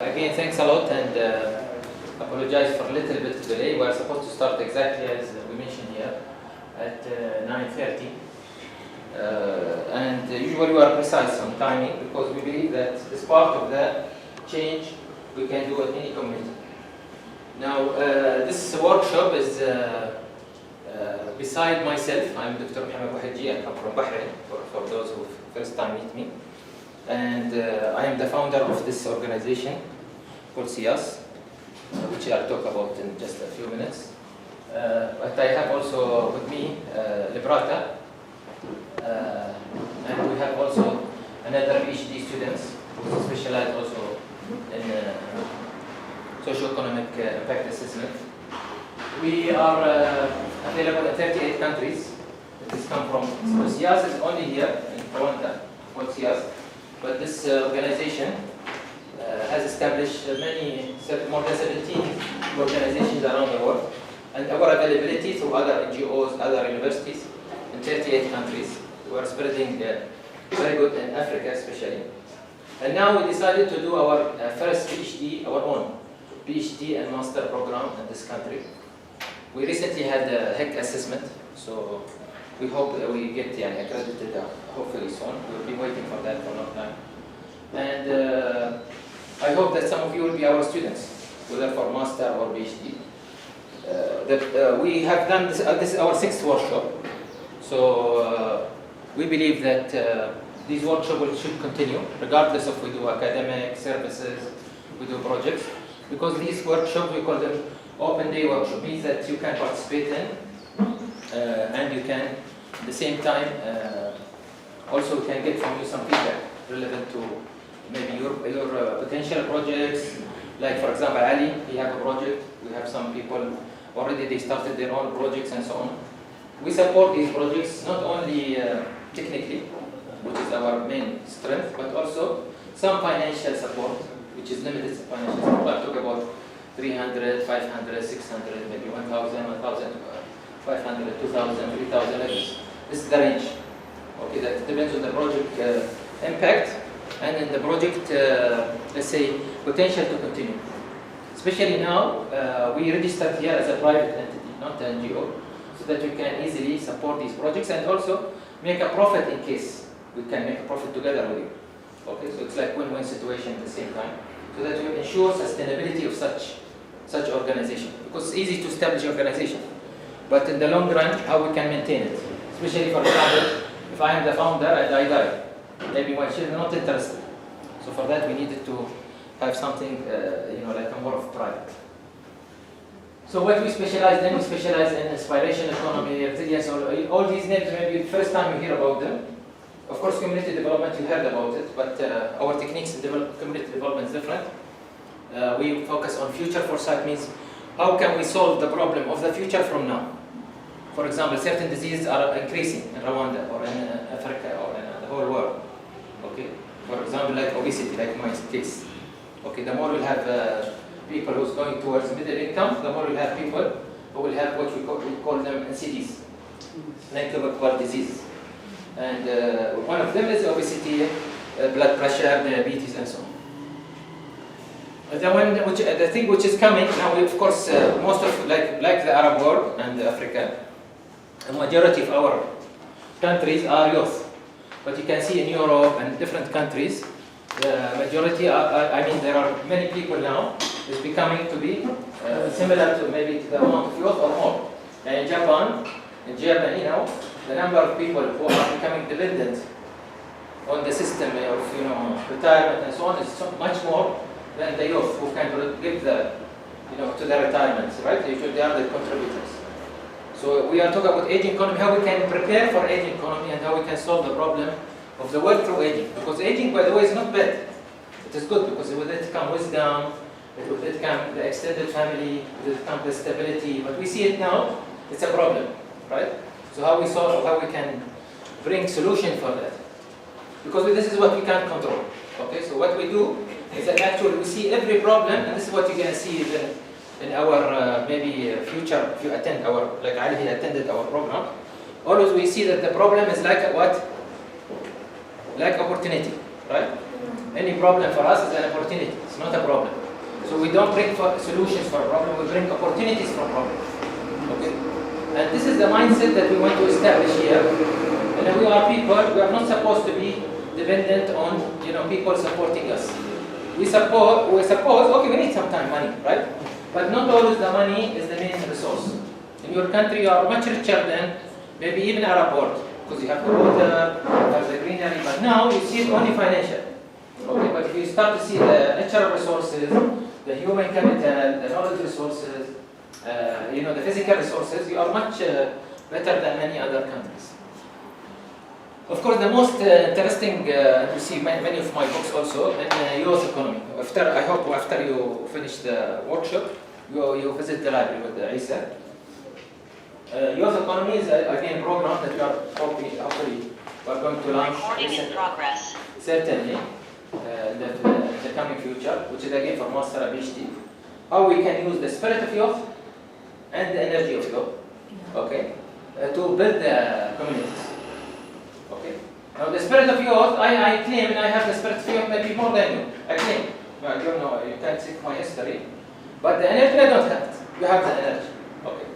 Again, thanks a lot, and apologize for a little bit of delay. We are supposed to start exactly as we mentioned here at 9:30, and usually we are precise on timing because we believe that this part of the change we can do at any community. Now, this workshop is beside myself. I'm Dr. Mohammed Bouhadji. I come from Bahrain, for those who first time meet me. And I am the founder of this organization called SIAS, which I'll talk about in just a few minutes. But I have also with me Librata, and we have also another PhD students who specialize also in socioeconomic impact assessment. We are available in 38 countries. This come from SIAS is only here in Rwanda, called SIAS. But this organization has established more than 17 organizations around the world, and our availability through other NGOs, other universities in 38 countries. We are spreading very good in Africa especially. And now we decided to do our first PhD, our own PhD and master program in this country. We recently had a HEC assessment, so we hope that we get accredited hopefully soon. We've been waiting for that for a long time. And I hope that some of you will be our students, whether for master or PhD. We have done this is our 6th workshop. So we believe that these workshops should continue, regardless of we do academic services, we do projects. Because these workshops, we call them open day workshop, means that you can participate in and you can at the same time also can get from you some feedback relevant to maybe your potential projects. Like for example, Ali, he have a project. We have some people already, they started their own projects and so on. We support these projects not only technically, which is our main strength, but also some financial support, which is limited financial support. I'll talk about 300, 500, 600, maybe 1,000, 1,500, 2,000, 3,000 euros. This is the range. Okay, that depends on the project impact and in the project, let's say, potential to continue. Especially now, we registered here as a private entity, not an NGO, so that we can easily support these projects and also make a profit in case we can make a profit together with you. Okay, so it's like win-win situation at the same time, so that we ensure sustainability of such organization. Because it's easy to establish organization, but in the long run, how we can maintain it. Especially, for example, if I am the founder and I die, maybe my children are not interested. So for that, we needed to have something, like a more of private. So what we specialize in, we specialize in inspiration economy, resilience, all these names, maybe the first time you hear about them. Of course, community development, you heard about it, but our techniques in community development is different. We focus on future foresight, means how can we solve the problem of the future from now? For example, certain diseases are increasing in Rwanda or in Africa or in the whole world. Okay, for example, like obesity, like my case. Okay, the more we'll have people who's going towards middle income, the more we'll have people who will have what we call them NCDs, non-communicable diseases. And one of them is obesity, blood pressure, diabetes, and so on. The thing which is coming now, of course, most of like the Arab world and Africa, the majority of our countries are youth. But you can see in Europe and different countries, the majority, there are many people now, is becoming to be similar to maybe to the amount of youth or more. And in Japan, in Germany now, the number of people who are becoming dependent on the system of retirement and so on is so much more than the youth who can give to the retirements, right? They are the contributors. So we are talking about aging economy, how we can prepare for aging economy and how we can solve the problem of the world through aging. Because aging, by the way, is not bad. It is good because with it comes wisdom, with it comes the extended family, with it comes the stability. But we see it now, it's a problem, right? So how we solve, how we can bring solution for that. Because this is what we can't control. Okay, so what we do is that actually we see every problem, and this is what you're going to see in our maybe future, if you attend our, like Ali attended our program, always we see that the problem is like what? Like opportunity, right? Any problem for us is an opportunity. It's not a problem. So we don't bring solutions for a problem. We bring opportunities for problems. Okay. And this is the mindset that we want to establish here. And we are people. We are not supposed to be dependent on people supporting us. We suppose okay, we need sometimes money, right? But not always the money is the main resource. In your country, you are much richer than maybe even Arab world, because you have the water, you have the greenery. But now you see it only financial. Okay, but if you start to see the natural resources, the human capital, the knowledge resources, the physical resources, you are much better than many other countries. Of course, the most interesting, you see many of my books also, in youth economy. I hope after you finish the workshop, you visit the library with Isa. Youth economy is again a program that we are hopefully we are going to launch. Recording in progress. Certainly, in the coming future, which is again for master and PhD. How we can use the spirit of youth and the energy of youth, okay, to build the communities. Okay. Now the spirit of youth, I claim, and I have the spirit of youth maybe more than you. I claim. I don't know. You can't see my history, but the energy I don't have it. You have the energy. Okay.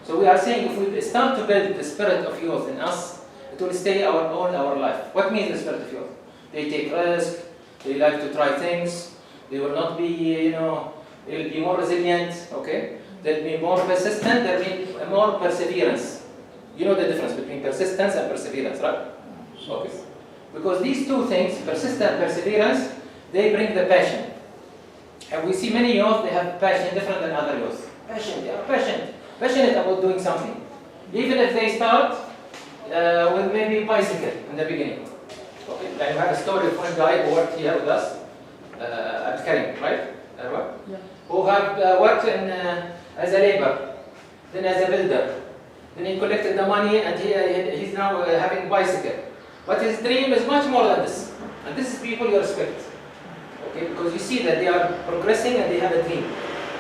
So we are saying if we start to build the spirit of youth in us, it will stay all our life. What means the spirit of youth? They take risk. They like to try things. They will not be, they'll be more resilient. Okay. They'll be more persistent. There'll be more perseverance. You know the difference between persistence and perseverance, right? Okay. Because these two things, persistence and perseverance, they bring the passion. And we see many youth, they have passion different than other youth. Passion, they are passionate about doing something. Even if they start with maybe bicycle in the beginning. Okay. I have a story of one guy who worked here with us at Karim, right? Yeah. Who have worked as a labor, then as a builder. Then he collected the money and he's now having a bicycle. But his dream is much more than this. And this is people you respect. Okay, because you see that they are progressing and they have a dream.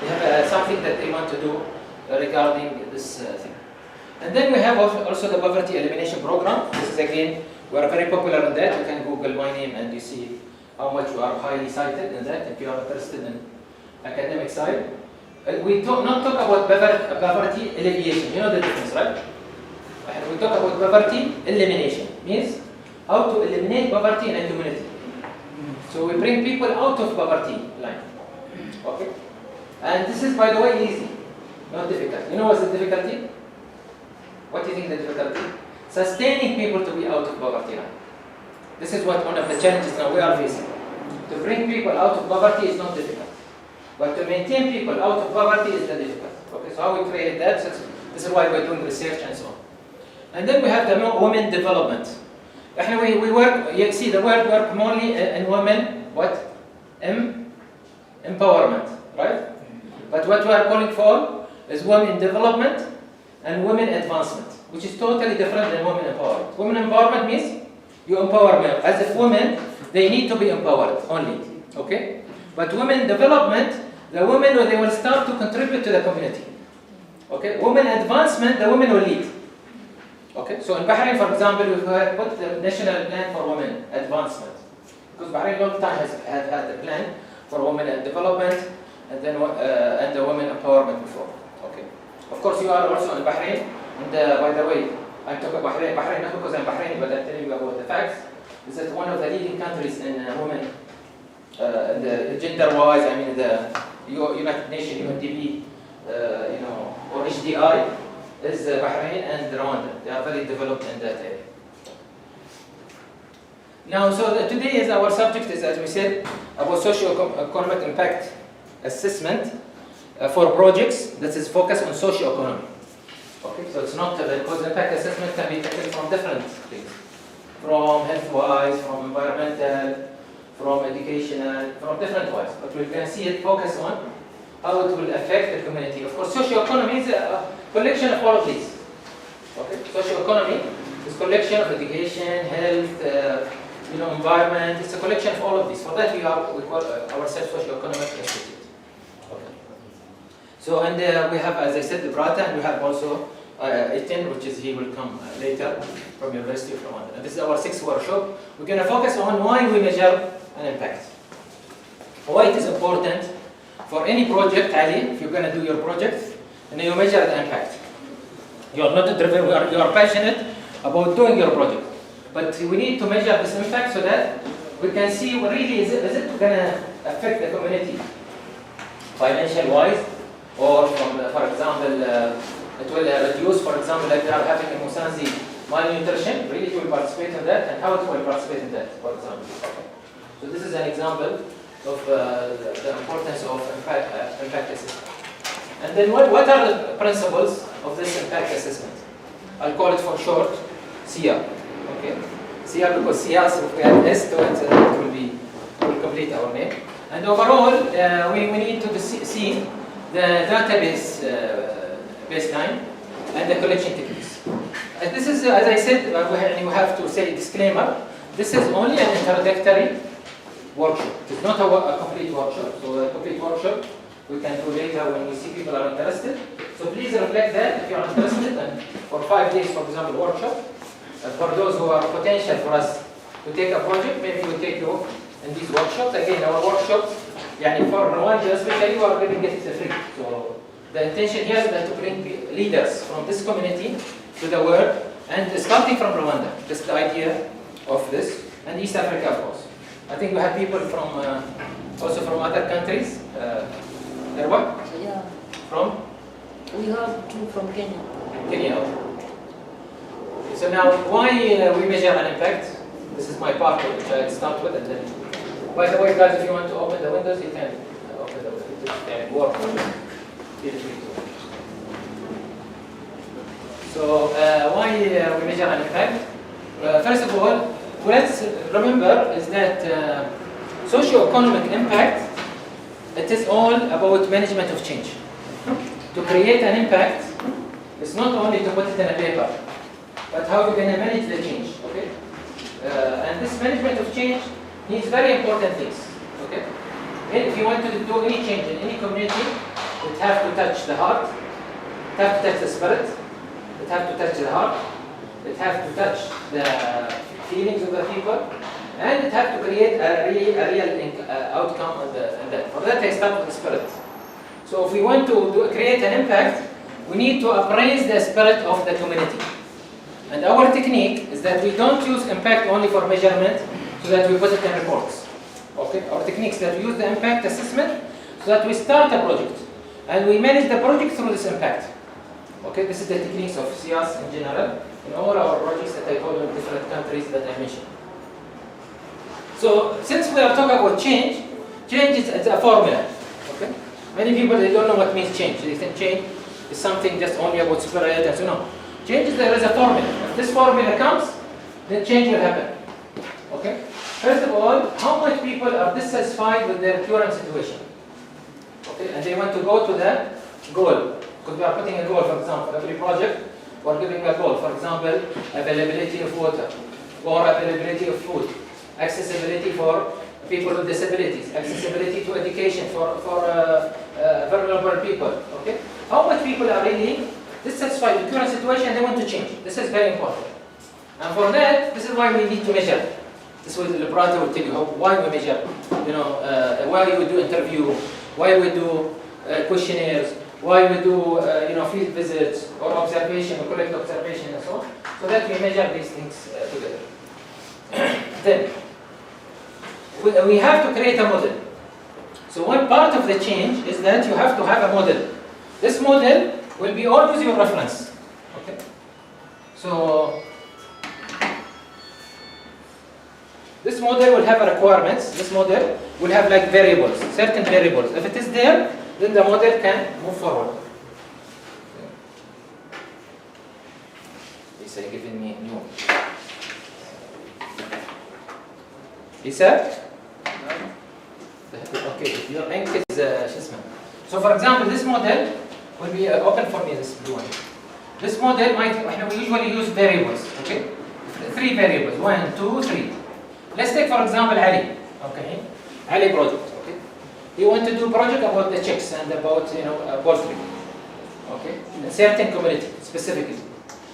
They have something that they want to do regarding this thing. And then we have also the poverty elimination program. This is again, we are very popular in that. You can Google my name and you see how much we are highly cited in that if you are interested in academic side. We not talk about poverty alleviation. You know the difference, right? We talk about poverty elimination. Means how to eliminate poverty in a community. So we bring people out of poverty line. Okay? And this is, by the way, easy, not difficult. You know what's the difficulty? What do you think the difficulty? Sustaining people to be out of poverty line. This is what one of the challenges now we are facing. To bring people out of poverty is not difficult. But to maintain people out of poverty is the difficult. Okay, so how we create that, this is why we're doing research and so on. And then we have the women development. We work, you see the word work mainly in women, what? Empowerment, right? But what we are calling for is women development and women advancement, which is totally different than women empowerment. Women empowerment means you empower them. As if women, they need to be empowered only, okay? But women development, the women, they will start to contribute to the community. Okay? Women advancement, the women will lead. Okay? So in Bahrain, for example, we have put the national plan for women advancement. Because Bahrain long time has had a plan for women development and then and the women empowerment before. Okay? Of course, you are also in Bahrain. And by the way, I'm talking about Bahrain not because I'm Bahraini, but I'm telling you about the facts. Is that one of the leading countries in women, the gender-wise, I mean the United Nations, UNDP, or HDI, is Bahrain and Rwanda. They are very developed in that area. Now, so today is our subject is, as we said, about socio-economic impact assessment for projects that is focused on socio-economy. Okay, so it's not because impact assessment can be taken from different things, from health-wise, from environmental, from educational, from different ways. But we're going to see it focus on how it will affect the community. Of course, socio-economy is a collection of all of these. Okay, socio-economy is a collection of education, health, environment. It's a collection of all of these. For that, we call ourselves Socioeconomic Institute. Okay. So, and we have, as I said, the Brata, and we have also Etienne, which is he will come later from University of Rwanda. And this is our 6th workshop. We're going to focus on why we measure an impact. Why it is important for any project, Ali, if you're going to do your project, and you measure the impact. You are not driven, you are passionate about doing your project. But we need to measure this impact so that we can see really is it going to affect the community financial wise, or from for example it will reduce, for example, like they are having in Musanzi malnutrition, really it will participate in that, and how it will participate in that, for example. So this is an example of the importance of impact assessment. And then what are the principles of this impact assessment? I'll call it for short SIA. Okay, SIA because SIA, so if we add S to it, it will complete our name. And overall, we need to see the database baseline and the collection techniques. This is, as I said, you have to say disclaimer. This is only an introductory workshop. It is not a complete workshop. So a complete workshop we can do later when we see people are interested. So please reflect that if you are interested, and for 5 days, for example, workshop. For those who are potential for us to take a project, maybe we'll take you in these workshops. Again, our workshops, for Rwanda especially, we are giving it free. So the intention here is that to bring leaders from this community to the world, and starting from Rwanda. That's the idea of this, and East Africa, of course. I think we have people from also from other countries. Erwa? Yeah. From? We have two from Kenya. Kenya. So now, why we measure an impact? This is my part which I start with, and then. By the way, guys, if you want to open the windows, you can open the windows. You can work on it. Feel free to. So why we measure an impact? First of all, let's remember is that socio-economic impact, it is all about management of change. To create an impact, it's not only to put it in a paper, but how you're going to manage the change. Okay? And this management of change needs very important things. Okay? And if you want to do any change in any community, it has to touch the heart, it has to touch the spirit, it has to touch the heart, it has to touch the feelings of the people, and it has to create a real outcome on that. For that, I start with the spirit. So if we want to create an impact, we need to appraise the spirit of the community. And our technique is that we don't use impact only for measurement, so that we put it in reports. Okay? Our technique is that we use the impact assessment so that we start a project, and we manage the project through this impact. Okay? This is the techniques of SIAS in general, in all our projects that I told you in different countries that I mentioned. So, since we are talking about change is a formula. Okay? Many people, they don't know what means change. They think change is something just only about spirit and so on. Change is there is a formula. If this formula comes, then change will happen. Okay? First of all, how much people are dissatisfied with their current situation? Okay? And they want to go to the goal. Because we are putting a goal, for example, every project, we're giving a goal. For example, availability of water, or availability of food, accessibility for people with disabilities, accessibility to education for vulnerable people. Okay? How much people are really dissatisfied with the current situation and they want to change? This is very important. And for that, this is why we need to measure. This is what the laboratory will tell you why we measure. Why we do interview, why we do questionnaires, why we do field visits or observation or collect observation and so on, so that we measure these things together. Then we have to create a model. So one part of the change is that you have to have a model. This model will be always your reference. Okay. So this model will have requirements. This model will have like variables, certain variables. If it is there, then the model can move forward. Lisa, giving me new. Lisa? Okay, your ink is Shisman. So for example, this model will be open for me, this blue one. This model we usually use variables, okay? 3 variables, 1, 2, 3. Let's take for example Ali, okay? Ali project, okay? He want to do project about the chicks and about poultry, okay? In a certain community specifically.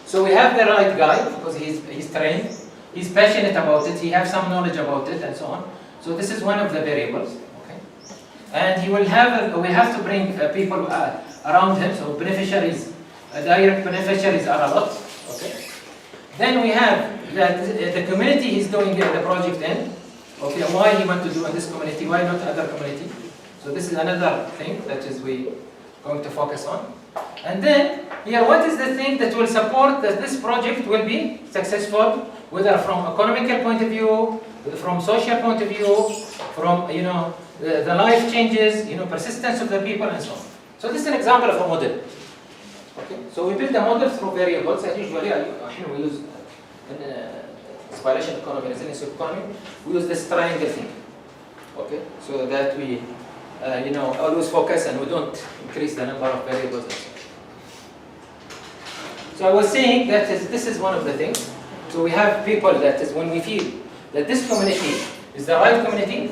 So we have the right guy because he's trained, he's passionate about it, he has some knowledge about it and so on. So this is one of the variables. Okay, and he will have. We have to bring people around him. So beneficiaries, direct beneficiaries are a lot. Okay. Then we have that the community he's doing the project in. Okay, why he want to do in this community? Why not other community? So this is another thing that is we going to focus on. And then here, what is the thing that will support that this project will be successful, whether from economical point of view, from social point of view, from the life changes, persistence of the people and so on. So this is an example of a model. Okay, so we build a model through variables, and usually we use in inspiration economy, resilience economy, we use this triangle thing. Okay, so that we always focus and we don't increase the number of variables and so on. So I was saying that this is one of the things. So we have people that is when we feel that this community is the right community,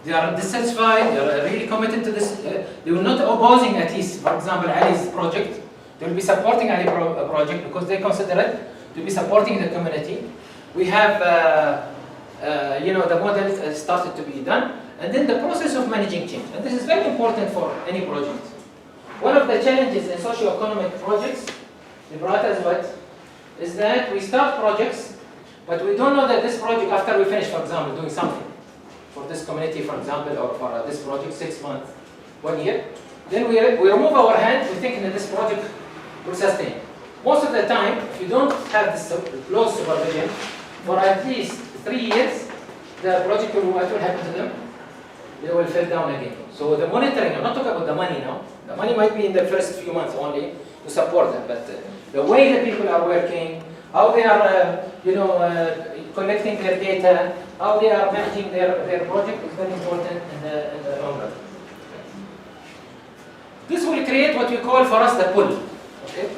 they are dissatisfied, they are really committed to this, they will not opposing at least, for example, Ali's project, they will be supporting Ali project because they consider it to be supporting the community. We have, the model started to be done, and then the process of managing change. And this is very important for any project. One of the challenges in socio-economic projects, they brought us what, is that we start projects, but we don't know that this project, after we finish, for example, doing something for this community, for example, or for this project, 6 months, 1 year, then we remove our hand, we think that this project will sustain. Most of the time, if you don't have this close supervision, for at least 3 years, the project will, what will happen to them? They will fall down again. So the monitoring, I'm not talking about the money now. The money might be in the first few months only to support them, but the way the people are working, how they are, collecting their data, how they are managing their project is very important in the long run. This will create what we call for us the pull. Okay?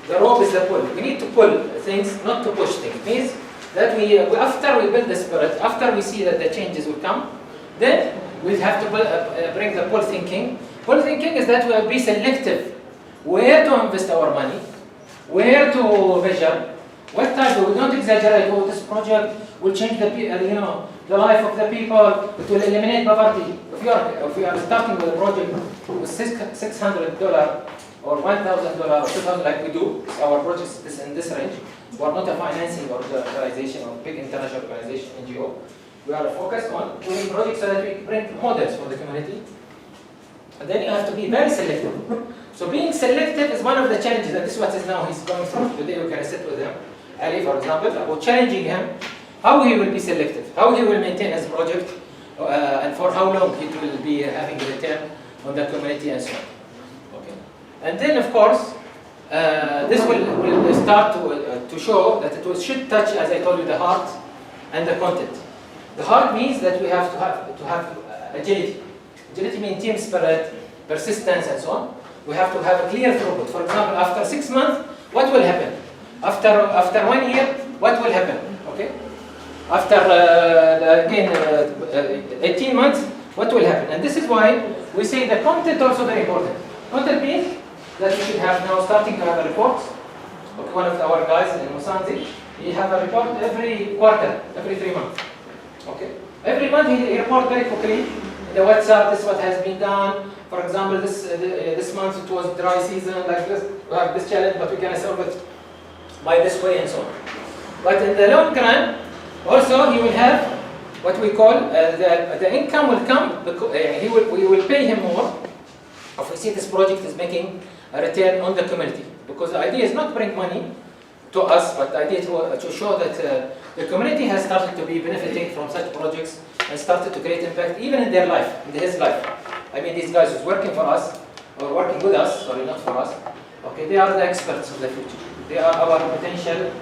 The rope is the pull. We need to pull things, not to push things. It means that after we build the spirit, after we see that the changes will come, then we have to bring the pull thinking. Pull thinking is that we will be selective where to invest our money, where to measure, what type. We don't exaggerate. Oh, this project will change the the life of the people. It will eliminate poverty. If you are starting with a project with $600 or $1,000 or $2,000 like we do, our project is in this range. We are not a financing organization or big international organization, NGO. We are focused on doing projects so that we bring models for the community. And then you have to be very selective. So being selective is one of the challenges, and this is what is now he's going through. Today we can sit with him, Ali, for example, about challenging him, how he will be selective, how he will maintain his project, and for how long he will be having a return on the community and so on. Okay. And then, of course, this will start to show that it should touch, as I told you, the heart and the content. The heart means that we have to have agility. Agility means team spirit, persistence, and so on. We have to have a clear throughput. For example, after 6 months, what will happen? After 1 year, what will happen? Okay. After 18 months, what will happen? And this is why we say the content also very important. Content means that we should have now starting to have a report. Okay, one of our guys in Musanzi, he have a report every quarter, every 3 months. Okay. Every month he report very quickly in the WhatsApp. This is what has been done. For example, this month it was dry season like this. We have this challenge, but we can solve it by this way and so on. But in the long run, also he will have what we call the income will come. We will pay him more if we see this project is making a return on the community. Because the idea is not to bring money to us, but the idea is to show that the community has started to be benefiting from such projects and started to create impact even in their life, in his life. I mean, these guys who's working for us, or working with us, sorry, not for us, okay, they are the experts of the future. They are our potential,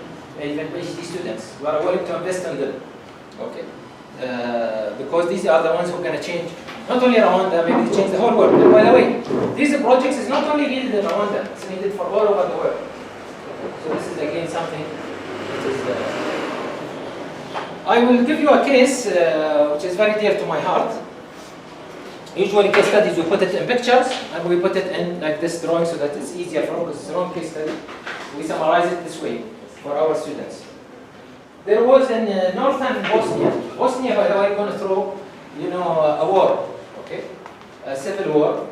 even PhD students. We are willing to invest in them, okay? Because these are the ones who are going to change, not only Rwanda, maybe change the whole world. And by the way, these projects is not only needed in Rwanda, it's needed for all over the world. So this is again something that is... I will give you a case which is very dear to my heart. Usually case studies, we put it in pictures and we put it in like this drawing so that it's easier for us. It's a long case study. We summarize it this way for our students. there was in northern Bosnia. Bosnia, by the way, going through, a war, okay, a civil war.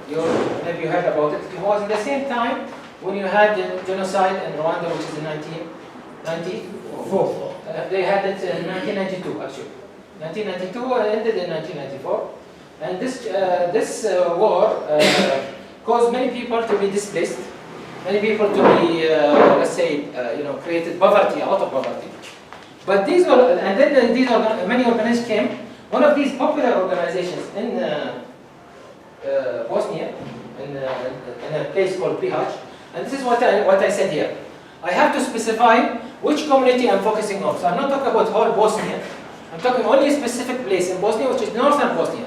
Maybe you heard about it. It was at the same time when you had the genocide in Rwanda, which is in 1994. They had it in 1992, actually. 1992 ended in 1994, and this war caused many people to be displaced, many people to be, let's say, created poverty, a lot of poverty. But these many organizations came. One of these popular organizations in Bosnia, in a place called Bihać, and this is what I said here. I have to specify which community I'm focusing on. So I'm not talking about whole Bosnia. I'm talking only a specific place in Bosnia, which is northern Bosnia.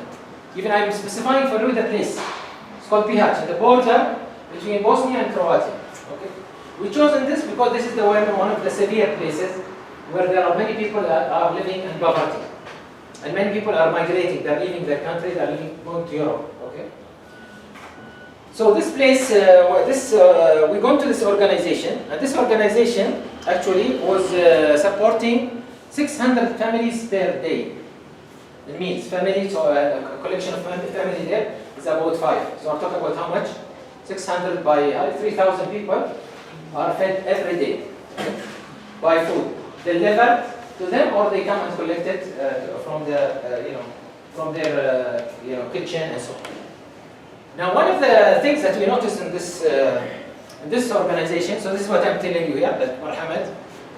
Even I'm specifying for you the place. It's called Bihać, the border between Bosnia and Croatia. Okay? We chosen this because this is one of the severe places where there are many people that are living in poverty. And many people are migrating, they're leaving their country, they're going to Europe. Okay? So this place, we go to this organization, and this organization actually was supporting 600 families per day. It means family, so a collection of family there is about 5. So I'm talking about how much? 600 by 3,000 people are fed every day by food. Delivered to them, or they come and collect it from their kitchen and so on. Now, one of the things that we noticed in this organization, so this is what I'm telling you here, that Marhamat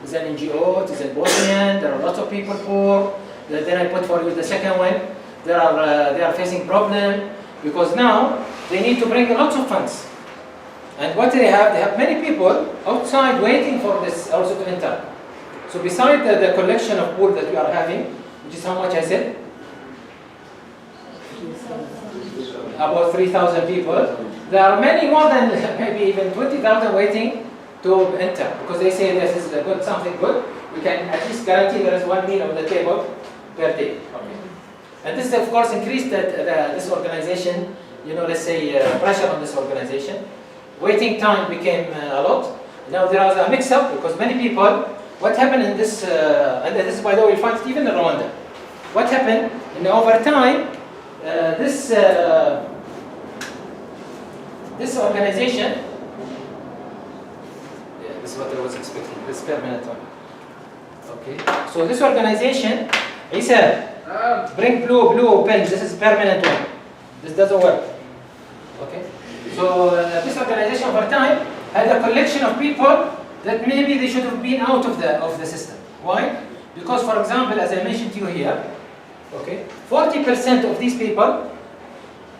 is an NGO, it is in Bosnia, there are lots of people poor. Then I put for you the second one. They are facing problem because now they need to bring lots of funds. And what they have many people outside waiting for this also to enter. So beside the collection of food that we are having, which is how much I said? About 3,000 people. There are many more than maybe even 20,000 waiting to enter because they say this is something good. We can at least guarantee there is one meal on the table per day. Okay. And this, of course, increased this organization. Let's say pressure on this organization. Waiting time became a lot. Now there was a mix-up because many people. What happened in this? And this, by the way, we find it even in Rwanda. What happened over time? This organization, this is what I was expecting, this permanent one. Okay, so this organization, he said, bring blue pen, this is permanent one. This doesn't work. Okay, so this organization over time had a collection of people that maybe they should have been out of the system. Why? Because, for example, as I mentioned to you here, okay, 40% of these people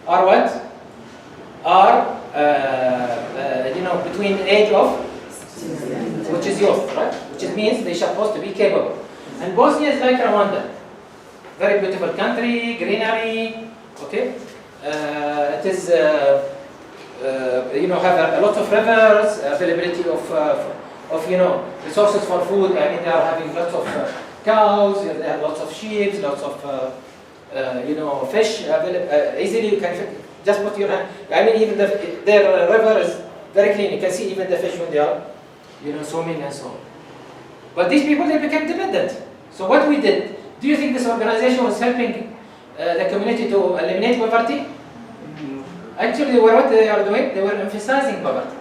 are what? Are between age of, which is youth, right? Which means they're supposed to be capable. And Bosnia is like Rwanda, very beautiful country, greenery. Okay, it is have a lot of rivers, availability of resources for food. I mean, they are having lots of cows, they have lots of sheep, lots of fish easily. You can just put your hand. I mean, even their river is very clean. You can see even the fish when they are swimming and so on. But these people, they became dependent. So what we did, do you think this organization was helping the community to eliminate poverty? Actually, what they are doing, they were emphasizing poverty.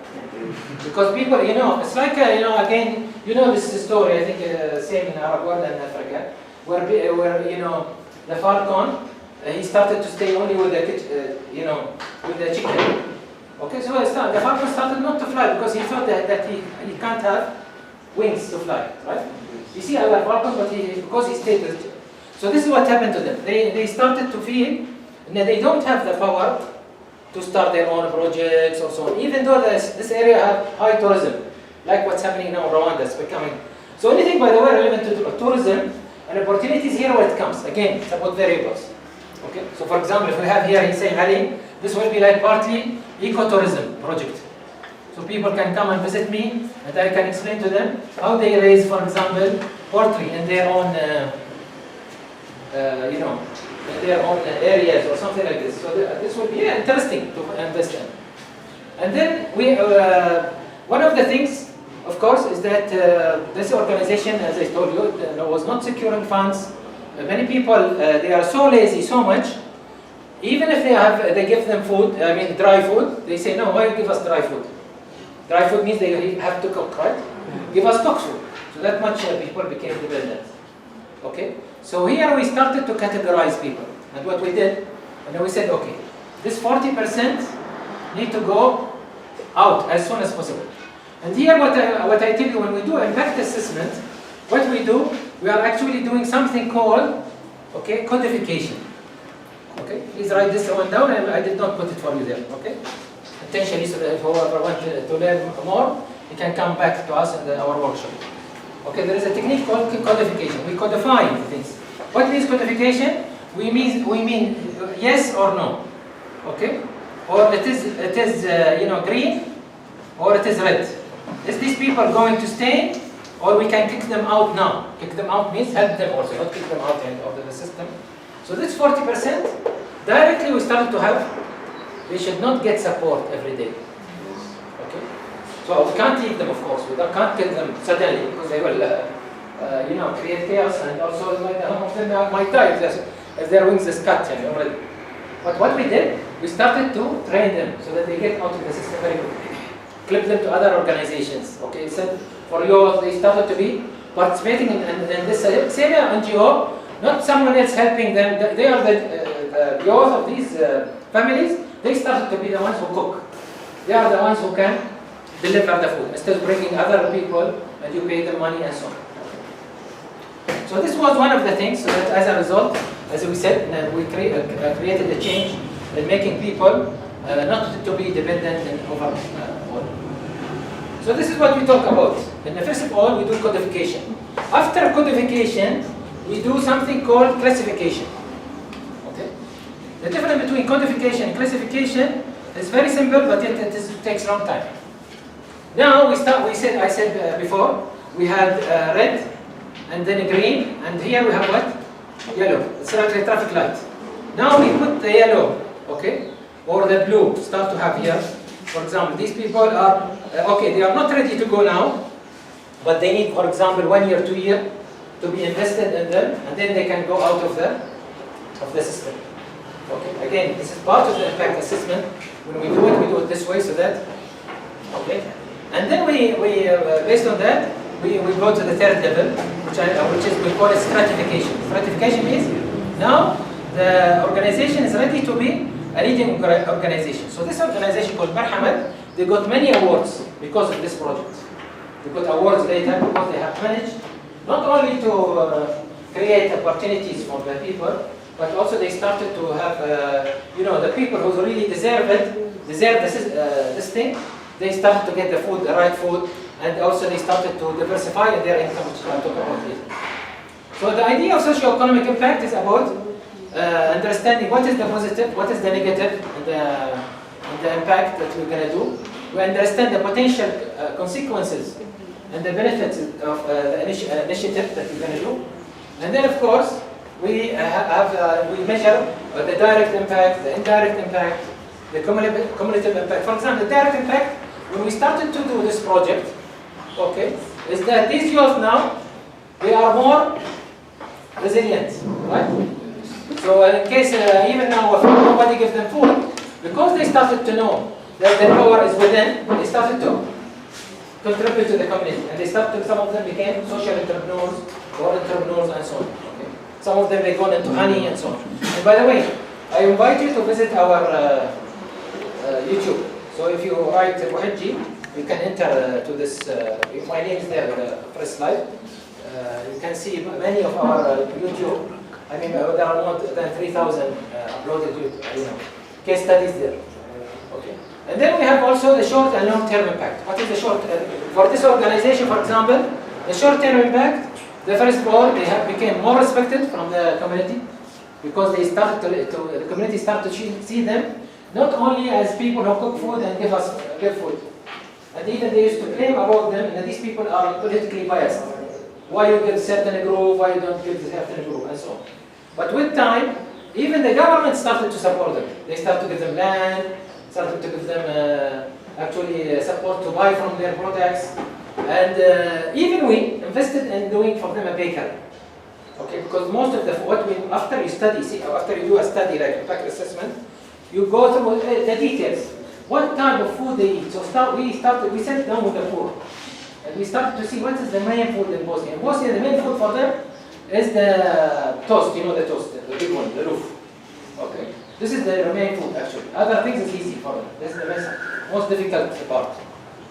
Because people, it's like, again, this story, I think, same in Arab world and Africa, where the falcon, he started to stay only with the chicken. Okay, so the falcon started not to fly because he thought that he can't have wings to fly, right? You see our falcon, but because he stayed with it. So this is what happened to them. They started to feel that they don't have the power to start their own projects or so on, even though this area has high tourism, like what's happening now in Rwanda, it's becoming. So anything, by the way, relevant to tourism and opportunities here where it comes. Again, it's about variables. Okay, so for example, if we have here in Saint Ali, this will be like partly ecotourism project. So people can come and visit me, and I can explain to them how they raise, for example, poultry in their own, in their own areas or something like this. So this will be interesting to invest in. And then one of the things of course, is that this organization, as I told you, was not securing funds. Many people, they are so lazy, so much. Even if they give them food, I mean dry food, they say, no, why you give us dry food? Dry food means they have to cook, right? Give us cooked food. So that much people became dependent. Okay? So here we started to categorize people. And what we did, and we said, okay, this 40% need to go out as soon as possible. And here what I tell you, when we do impact assessment, what we do, we are actually doing something called, okay, codification. Okay, please write this one down, and I did not put it for you there, okay? Intentionally, so that if whoever wants to learn more, you can come back to us in our workshop. Okay, there is a technique called codification. We codify things. What means codification? We mean yes or no, okay? Or it is green, or it is red. Is these people going to stay, or we can kick them out now? Kick them out means help them also, not kick them out of the system. So this 40%, directly we started to have, they should not get support every day. Okay? So we can't leave them, of course. We can't kill them suddenly, because they will create chaos, and also some of them might die if their wings is cut already. But what we did, we started to train them so that they get out of the system very quickly. Clip them to other organizations. Okay, so for youth, they started to be participating in this same NGO, not someone else helping them. They are the youth of these families. They started to be the ones who cook. They are the ones who can deliver the food instead of bringing other people and you pay them money and so on. So this was one of the things. So that as a result, as we said, we created a change in making people not to be dependent and over all. So this is what we talk about. And first of all, we do codification. After codification, we do something called classification. Okay? The difference between codification and classification is very simple, but yet it takes a long time. Now I said before, we had red, and then green, and here we have what? Yellow. It's like a traffic light. Now we put the yellow, okay, or the blue. Start to have here. For example, these people are okay. They are not ready to go now, but they need, for example, 1 year, 2 years to be invested in them, and then they can go out of the system. Okay. Again, this is part of the impact assessment. When we do it this way, so that okay. And then we based on that, we go to the third level, we call it stratification. Stratification means now the organization is ready to be a leading organization. So this organization called Marhamat, they got many awards because of this project. They got awards later because they have managed not only to create opportunities for the people, but also they started to have, the people who really deserve this thing, they started to get the food, the right food, and also they started to diversify their income, which I'll talk about later. So the idea of socioeconomic impact is about understanding what is the positive, what is the negative, and the impact that we're going to do. We understand the potential consequences and the benefits of the initiative that we're going to do. And then, of course, we measure the direct impact, the indirect impact, the cumulative impact. For example, the direct impact, when we started to do this project, okay, is that these youth now, they are more resilient, right? So in case, even now, if nobody gives them food, because they started to know that the power is within, they started to contribute to the community. And some of them became social entrepreneurs or entrepreneurs and so on. Okay? Some of them, they gone into honey and so on. And by the way, I invite you to visit our YouTube. So if you write Muhajji, you can enter to this, my name is there in the first slide. You can see many of our YouTube. I mean, there are more than 3,000 uploaded case studies there. Okay. And then we have also the short and long-term impact. What is the short? For this organization, for example, the short-term impact, the first of all, they became more respected from the community because they started the community started to see them not only as people who cook food and give food. And even they used to claim about them that these people are politically biased. Why you give certain group, why you don't give certain group, and so on. But with time, even the government started to support them. They started to give them land, started to give them support to buy from their products. And even we invested in doing for them a bakery. Okay, because most of after you study, after you do a study like impact assessment, you go through the details. What type of food they eat. So we sat down with the poor. And we started to see what is the main food in Bosnia. In Bosnia, the main food for them is the toast, you know the toast, the big one, the roof. Okay. This is the main food actually. Other things is easy for them. This is the most difficult part.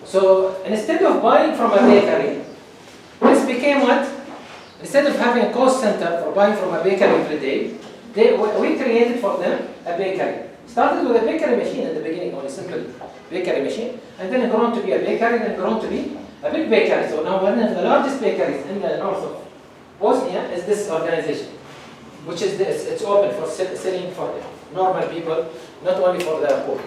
So instead of buying from a bakery, this became what? Instead of having a cost center for buying from a bakery every day, we created for them a bakery. Started with a bakery machine at the beginning, only simple bakery machine, and then it grown to be a bakery, and then grown to be a big bakery. So now one of the largest bakeries in the north of Bosnia is this organization, which is it's open for selling for normal people, not only for the poor.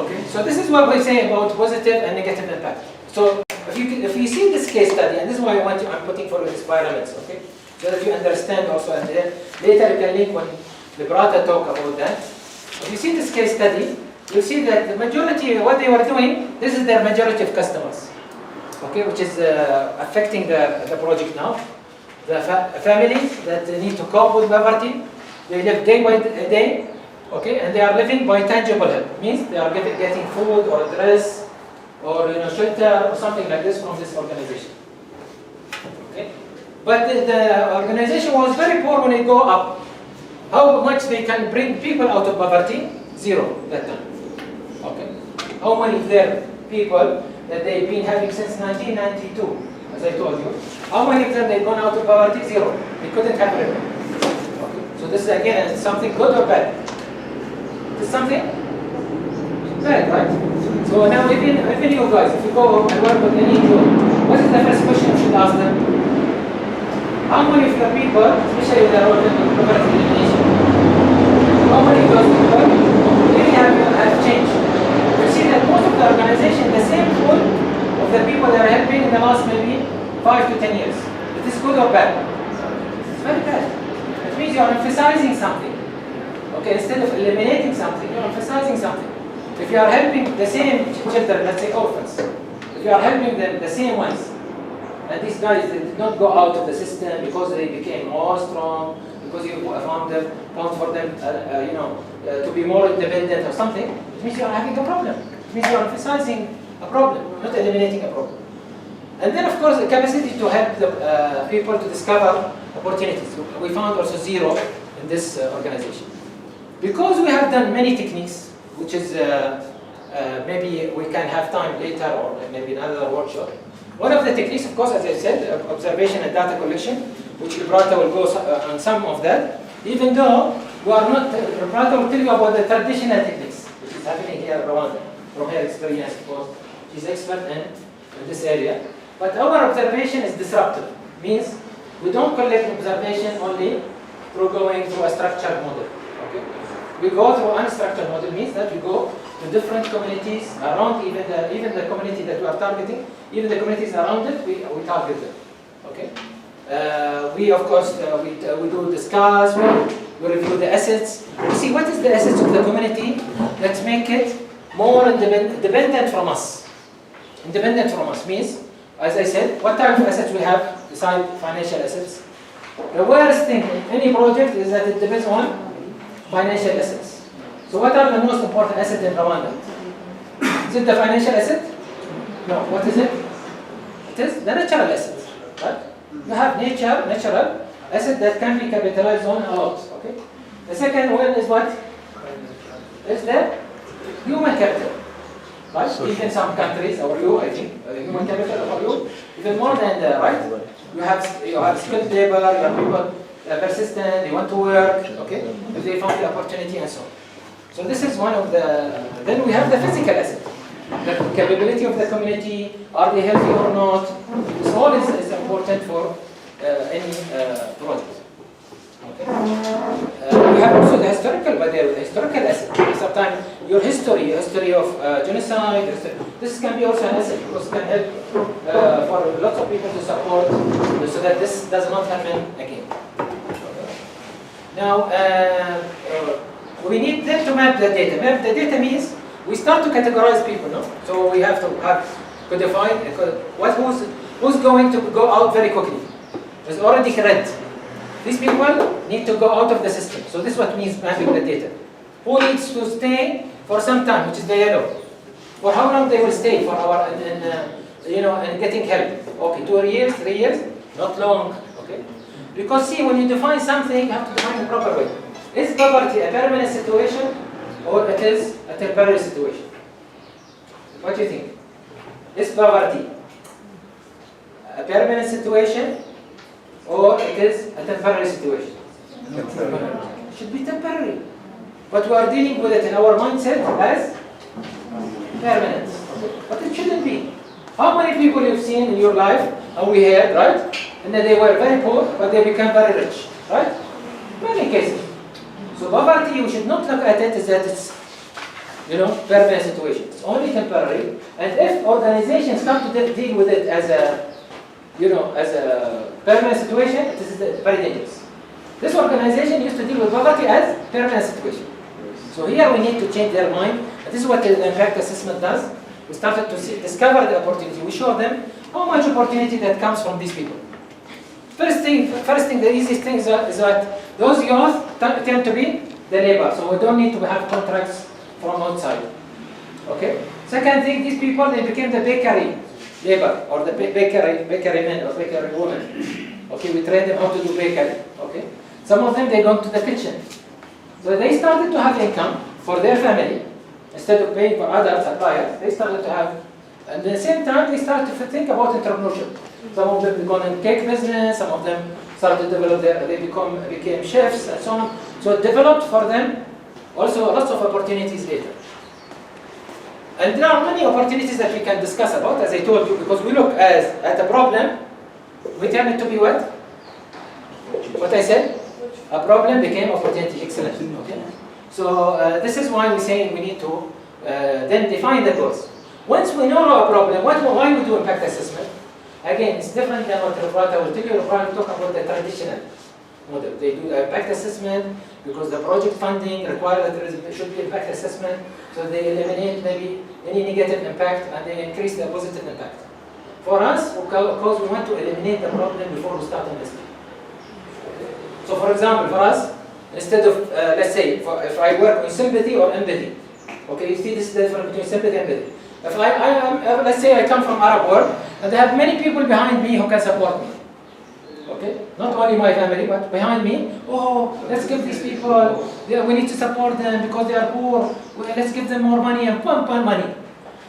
Okay, so this is what we say about positive and negative impact. So if you see this case study, and this is why I'm putting for these pyramids, okay, so that you understand also, and then later you can link when Liberata talk about that. If you see this case study, you see that the majority of what they were doing, this is their majority of customers, okay, which is affecting the project now. The families that need to cope with poverty, they live day by day, okay, and they are living by tangible help. Means they are getting food or dress or shelter or something like this from this organization. Okay, but the organization was very poor when it go up. How much they can bring people out of poverty? Zero that time. Okay, how many of their people that they've been having since 1992, as I told you, how many of them they've gone out of poverty? Zero. They couldn't have revenue. Okay. So this is again something good or bad? This is something bad, right? So now even you guys, if you go and work with any job, what is the first question you should ask them? How many of the people, especially the working in poverty elimination, how many of those people really have changed? You see that most of the organization, the same pool of the people that are helping in the last maybe 5 to 10 years. Is this good or bad? It's very bad. It means you are emphasizing something. Okay, instead of eliminating something, you're emphasizing something. If you are helping the same children, let's say orphans, if you are helping them, the same ones, and these guys they did not go out of the system because they became more strong, because you found for them, to be more independent or something, it means you are having a problem. It means you are emphasizing a problem, not eliminating a problem. And then, of course, the capacity to help the people to discover opportunities. We found also zero in this organization. Because we have done many techniques, which is maybe we can have time later or maybe another workshop. One of the techniques, of course, as I said, observation and data collection, which Liberata will go on some of that, even though we are not, Liberata will tell you about the traditional techniques, which is happening here in Rwanda, from her experience, of course. She's expert in this area. But our observation is disruptive, means we don't collect observation only through going through a structured model. Okay? We go through unstructured model, means that we go to different communities around even the community that we are targeting, even the communities around it, we target them. Okay? We of course we do discuss, we review the assets. We see what is the assets of the community that make it more independent from us. Independent from us means, as I said, what type of assets we have besides financial assets. The worst thing in any project is that it depends on financial assets. So what are the most important assets in Rwanda? Is it the financial asset? No. What is it? It is the natural assets. Right? You have natural asset that can be capitalized on a lot. Okay. The second one is what? Is the human capital. Right? Even some countries, or you, I think, human capital for you, even more than the right. You have skilled labor, you have people persistent, they want to work, okay? If they find the opportunity and so on. So this is one of the, then we have the physical asset. The capability of the community, are they healthy or not? This all is important for any project. Okay. We have also the historical, but the historical asset. Sometimes your history of genocide, this can be also an asset because it can help for lots of people to support so that this does not happen again. Now, we need then to map the data. Map the data means we start to categorize people, no? So we have to have codified. Who's going to go out very quickly? It's already red. These people need to go out of the system. So this is what means mapping the data. Who needs to stay for some time, which is the yellow. For how long they will stay for our and getting help. Okay, 2 years, 3 years, not long. Okay, because see, when you define something, you have to define it the proper way. Is poverty a permanent situation, or it is a temporary situation? What do you think? Is poverty a permanent situation, or it is a temporary situation? Temporary. It should be temporary. But we are dealing with it in our mindset as permanent. But it shouldn't be. How many people you've seen in your life, and we heard, right? And then they were very poor, but they become very rich, right? Many cases. So poverty, we should not look at it as that it's, permanent situation. It's only temporary. And if organizations come to deal with it as a, as a permanent situation, it is very dangerous. This organization used to deal with poverty as permanent situation. So here we need to change their mind. And this is what the impact assessment does. We started to discover the opportunity. We show them how much opportunity that comes from these people. First thing, the easiest thing is that those youth tend to be the labor. So we don't need to have contracts from outside. Okay. Second thing, these people, they became the bakery labor, or the bakery men or bakery women. Okay, we train them how to do bakery. Okay. Some of them, they go to the kitchen. So they started to have income for their family. Instead of paying for other suppliers, they started to have, and at the same time, they started to think about entrepreneurship. Some of them gone in cake business, some of them started to develop became chefs and so on. So it developed for them also lots of opportunities later. And there are many opportunities that we can discuss about, as I told you, because we look at a problem, we turn it to be what? What I said? A problem became opportunity. Excellent. Okay. So this is why we say we need to then define the goals. Once we know a problem, why we do impact assessment? Again, it's different than what Rufata will tell you. Rufata will talk about the traditional model. They do impact assessment because the project funding requires that there should be impact assessment. So they eliminate maybe any negative impact and they increase the positive impact. For us, because we want to eliminate the problem before we start investing. So for example, for us, instead of, let's say, if I work on sympathy or empathy, okay, you see this is the difference between sympathy and empathy. If let's say I come from Arab world, and there have many people behind me who can support me. Okay, not only my family, but behind me. Oh, let's give these people, we need to support them because they are poor. Let's give them more money and pump money.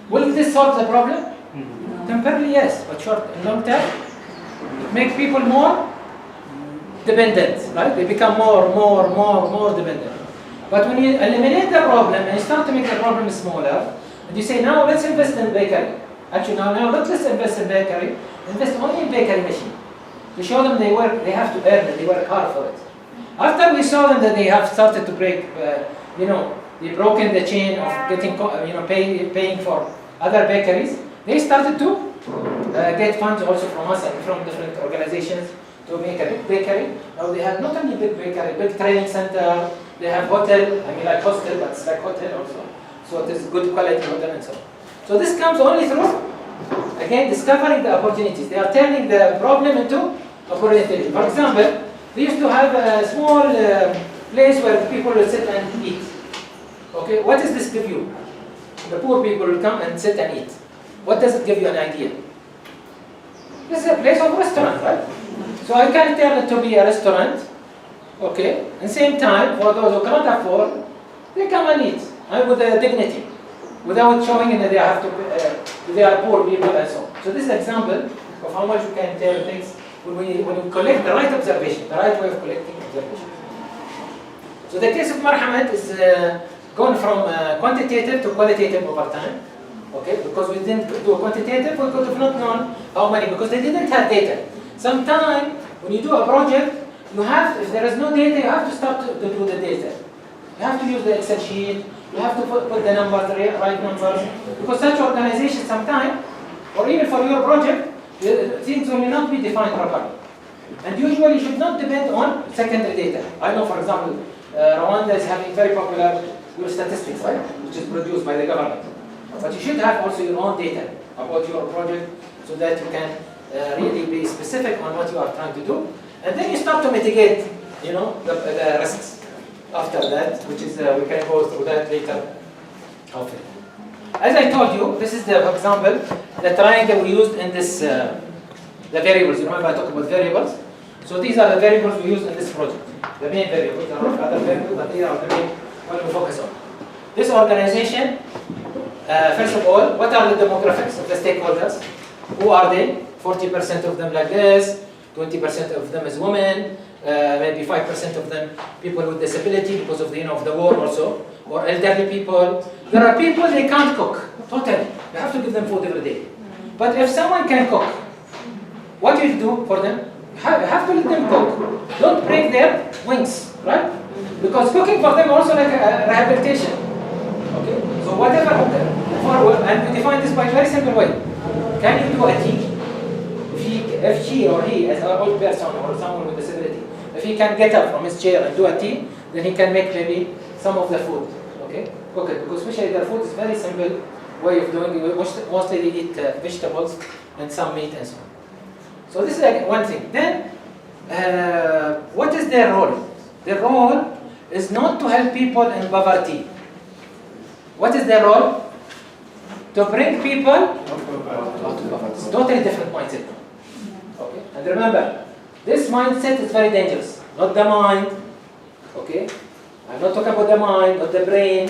Will this solve the problem? Temporarily, yes, but short and long term, make people more dependent, right? They become more dependent. But when you eliminate the problem and you start to make the problem smaller, and you say, now let's invest in bakery. Actually, now let's invest in bakery. Invest only in bakery machine. We show them they have to earn it, they work hard for it. After we saw them that they have started to break, they broken the chain of getting, paying for other bakeries, they started to get funds also from us and from different organizations to make a big bakery. Now they have not only big bakery, big training center, they have hotel, like hostel, but it's like hotel also. So it is good quality hotel and so on. So this comes only through, again, discovering the opportunities. They are turning the problem into opportunity. For example, we used to have a small place where people will sit and eat. Okay, what does this give you? The poor people will come and sit and eat. What does it give you an idea? This is a place of restaurant, right? So I can turn it to be a restaurant, okay? At the same time, for those who cannot afford, they come and eat, and with dignity, without showing that they have to, they are poor people and so on. So this is an example of how much we can tell things when we collect the right observation, the right way of collecting observation. So the case of Marhamat is going from quantitative to qualitative over time. Okay, because we didn't do quantitative, we could have not known how many, because they didn't have data. Sometimes when you do a project, you have, if there is no data, you have to start to do the data. You have to use the Excel sheet, you have to put the numbers, the right numbers, because such organizations sometimes, or even for your project, things will not be defined properly. And usually you should not depend on secondary data. I know, for example, Rwanda is having very popular statistics, right, which is produced by the government. But you should have also your own data about your project so that you can really be specific on what you are trying to do. And then you start to mitigate, the risks after that, which is, we can go through that later. Okay. As I told you, this is the, for example, the triangle we used in this, the variables. You remember I talked about variables? So these are the variables we use in this project. The main variables. There are other variables, but these are the main what we focus on. This organization, first of all, what are the demographics of the stakeholders? Who are they? 40% of them like this, 20% of them is women, maybe 5% of them people with disability because of the, of the war also, or elderly people. There are people they can't cook, totally. You have to give them food every day. But if someone can cook, what do you do for them? You have to let them cook. Don't break their wings, right? Because cooking for them also like a rehabilitation. Okay? So whatever, and we define this by a very simple way. Can you do a tea? If she or he, as an old person or someone with disability, if he can get up from his chair and do a tea, then he can make maybe some of the food. Okay? Cook it. Because especially their food is very simple way of doing it. Mostly they eat vegetables and some meat and so on. So this is like one thing. Then, what is their role? Their role is not to help people in poverty. What is their role? To bring people out of poverty. It's totally different mindset. Okay? And remember, this mindset is very dangerous. Not the mind. Okay? I'm not talking about the mind, not the brain,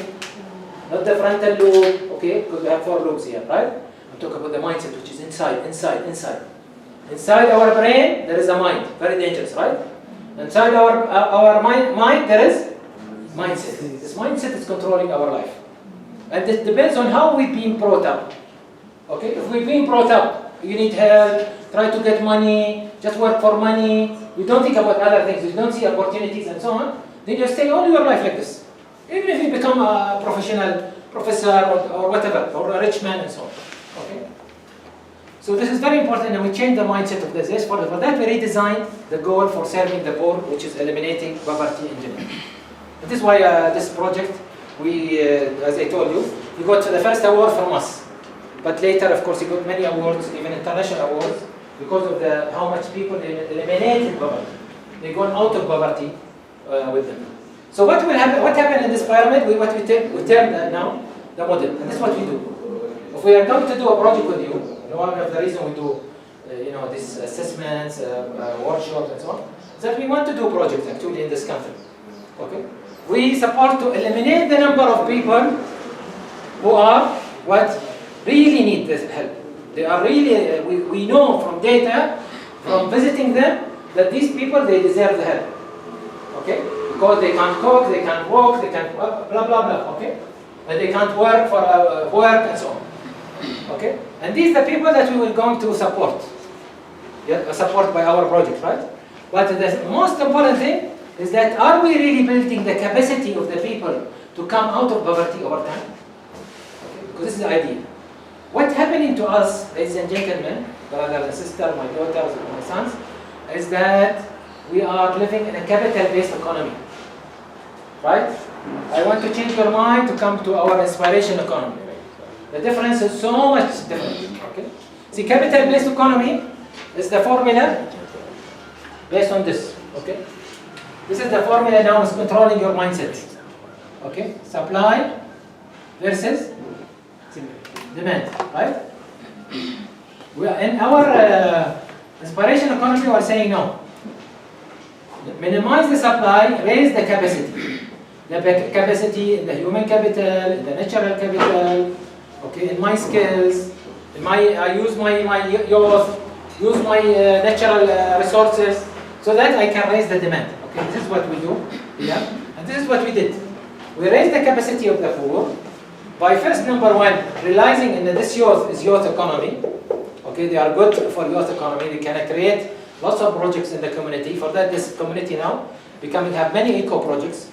not the frontal lobe. Okay? Because we have 4 lobes here, right? I'm talking about the mindset, which is inside. Inside our brain, there is a mind. Very dangerous, right? Inside our mind, there is mindset. This mindset is controlling our life. And it depends on how we've been brought up. Okay? If we've been brought up, you need help, try to get money, just work for money, you don't think about other things, you don't see opportunities and so on, then you stay all your life like this. Even if you become a professional professor or whatever, or a rich man and so on. Okay? So this is very important, and we change the mindset of this. Yes, for that we redesigned the goal for serving the poor, which is eliminating poverty in general. And this is why this project, we, as I told you, we got the first award from us. But later, of course, we got many awards, even international awards, because of how much people eliminated poverty. They gone out of poverty with them. So what will happen? What happened in this pyramid? We term that now the model, and this is what we do. If we are going to do a project with you, one of the reasons we do, these assessments, workshops, and so on, is that we want to do projects actually in this country. Okay, we support to eliminate the number of people who are really need this help. They are really, we know from data, from visiting them, that these people, they deserve the help. Okay? Because they can't cook, they can't walk, they can't blah, blah, blah, okay? And they can't work for work and so on. Okay? And these are the people that we will going to support. Yeah, support by our project, right? But the most important thing is that are we really building the capacity of the people to come out of poverty over time? Okay? Because this is the idea. What's happening to us, ladies and gentlemen, brothers and sisters, my daughters and my sons, is that we are living in a capital-based economy. Right? I want to change your mind to come to our inspiration economy. The difference is so much different. Okay? See, capital-based economy is the formula based on this. Okay? This is the formula now is controlling your mindset. Okay? Supply versus demand, right? We are in our inspiration economy, we are saying no. Minimize the supply, raise the capacity. The capacity in the human capital, in the natural capital, okay, in my skills, I use my youth, use my natural resources, so that I can raise the demand. Okay, this is what we do, yeah, and this is what we did. We raised the capacity of the poor by first, number one, realizing that this youth is youth economy. Okay, they are good for youth economy. They can create lots of projects in the community. For that, this community now have many eco projects.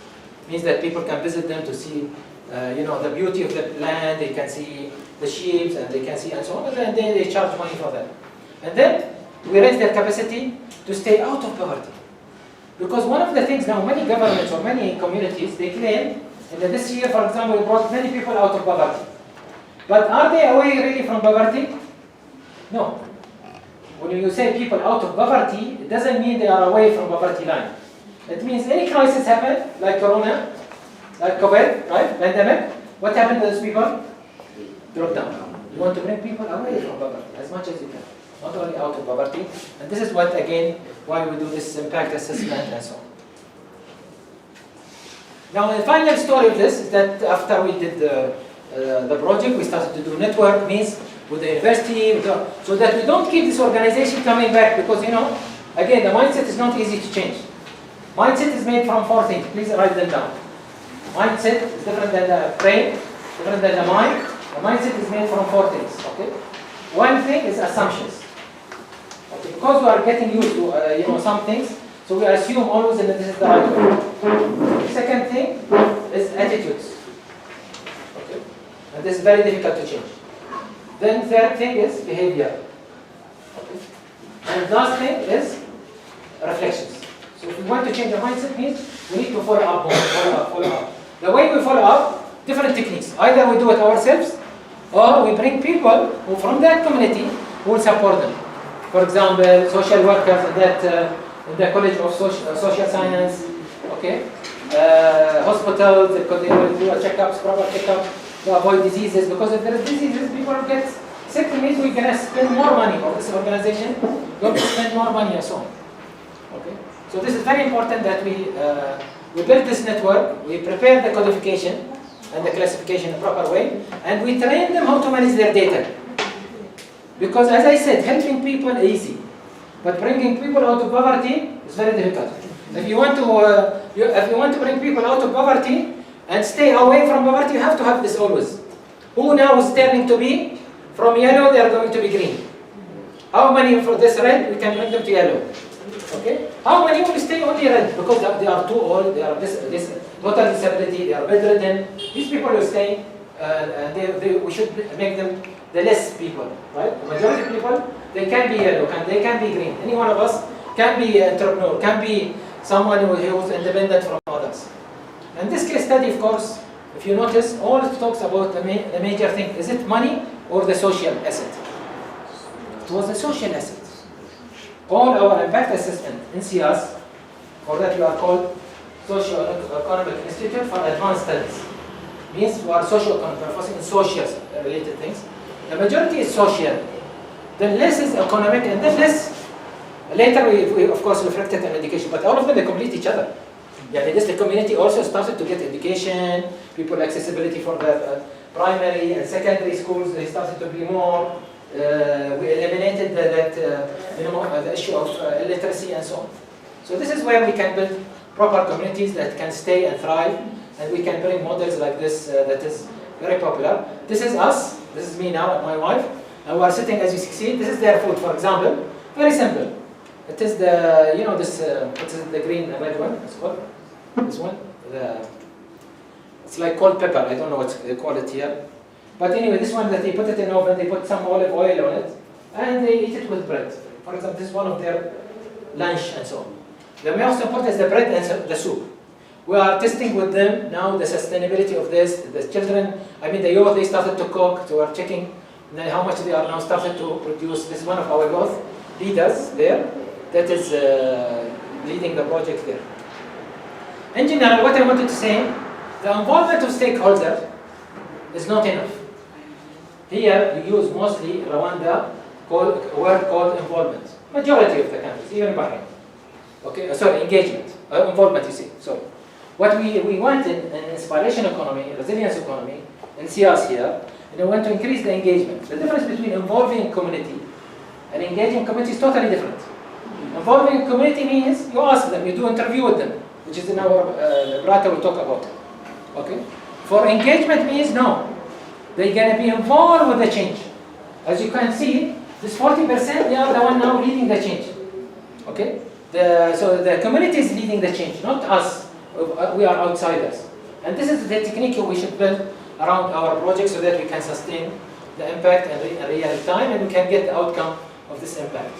Means that people can visit them to see, the beauty of the land. They can see the sheep and they can see and so on. And then they charge money for that. And then we raise their capacity to stay out of poverty. Because one of the things now, many governments or many communities, they claim that this year, for example, we brought many people out of poverty. But are they away really from poverty? No. When you say people out of poverty, it doesn't mean they are away from poverty line. It means any crisis happen, like Corona, like COVID, right, pandemic, what happened to those people? Drop down. You want to bring people away from poverty as much as you can, not only out of poverty. And this is what, again, why we do this impact assessment and so on. Now, the final story of this is that after we did the project, we started to do network, means with the university, so that we don't keep this organization coming back, because, you know, again, the mindset is not easy to change. Mindset is made from 4 things. Please write them down. Mindset is different than the brain, different than the mind. The mindset is made from 4 things, okay? One thing is assumptions. Okay, because we are getting used to, you know, some things, so we assume always that this is the right way. The second thing is attitudes. Okay? And this is very difficult to change. Then third thing is behavior. Okay? And last thing is reflections. So if we want to change the mindset, means we need to follow up more, follow up. The way we follow up, different techniques. Either we do it ourselves, or we bring people who from that community who will support them. For example, social workers in the College of Social Science, okay? Hospitals, because they will do a checkups, proper checkups to avoid diseases. Because if there is diseases, people get sick, means we're gonna spend more money, or this organization going to spend more money and so on. Okay? So this is very important that we build this network, we prepare the codification and the classification in a proper way, and we train them how to manage their data. Because as I said, helping people is easy, but bringing people out of poverty is very difficult. If you want to bring people out of poverty and stay away from poverty, you have to have this always. Who now is turning to be from yellow, they are going to be green. How many for this red, we can bring them to yellow? Okay? How many will stay only red? Because they are too old, they are this total disability, they are bedridden. These people will stay, we should make them the less people, right? The majority of people, they can be yellow, they can be green. Any one of us can be an entrepreneur, can be someone who is independent from others. And this case study, of course, if you notice, all it talks about the major thing. Is it money or the social asset? It was the social asset. All our impact assessment in CS, for that we are called Socioeconomic Institute for Advanced Studies. Means we are socioeconomic, focusing on social related things. The majority is social, then less is economic, and then less. Later we of course reflected on education, but all of them they complete each other. Yeah, the community also started to get education, people accessibility for the primary and secondary schools, they started to be more. We eliminated the issue of illiteracy and so on. So this is where we can build proper communities that can stay and thrive, and we can bring models like this that is very popular. This is us, this is me now and my wife, and we are sitting as you see. This is their food, for example. Very simple. It is the, you know, this, what is it, the green and red one, it's called? This one? It's like cold pepper, I don't know what they call it here. But anyway, this one that they put it in oven, they put some olive oil on it, and they eat it with bread. For example, this is one of their lunch and so on. The most important is the bread and the soup. We are testing with them now the sustainability of this. The children, I mean the youth, they started to cook, so we are checking how much they are now started to produce. This is one of our youth leaders there, that is leading the project there. In general, what I wanted to say, the involvement of stakeholders is not enough. Here, you use mostly Rwanda word called involvement. Majority of the countries, even Bahrain. Okay, sorry, engagement, involvement. You see. So, what we want in inspiration economy, resilience economy, in CS here, we want to increase the engagement. The difference between involving community and engaging community is totally different. Involving community means you ask them, you do interview with them, which is in our Brata will talk about it. Okay. For engagement means no. They're going to be involved with the change. As you can see, this 40%, they are the one now leading the change. Okay? So the community is leading the change, not us. We are outsiders. And this is the technique we should build around our project so that we can sustain the impact in real time and we can get the outcome of this impact.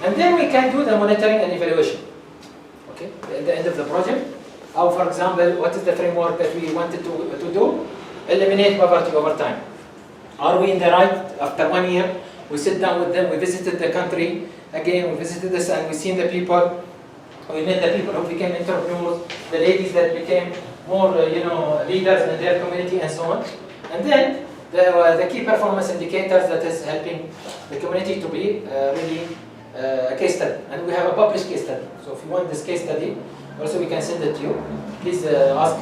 And then we can do the monitoring and evaluation. Okay? At the end of the project. Or for example, what is the framework that we wanted to do? Eliminate poverty over time. Are we in the right, after 1 year, We sit down with them, we visited the country, again, we visited this and we seen the people, we met the people who became entrepreneurs, the ladies that became more, leaders in their community and so on. And then the key performance indicators that is helping the community to be really a case study. And we have a published case study. So if you want this case study, also we can send it to you. Please ask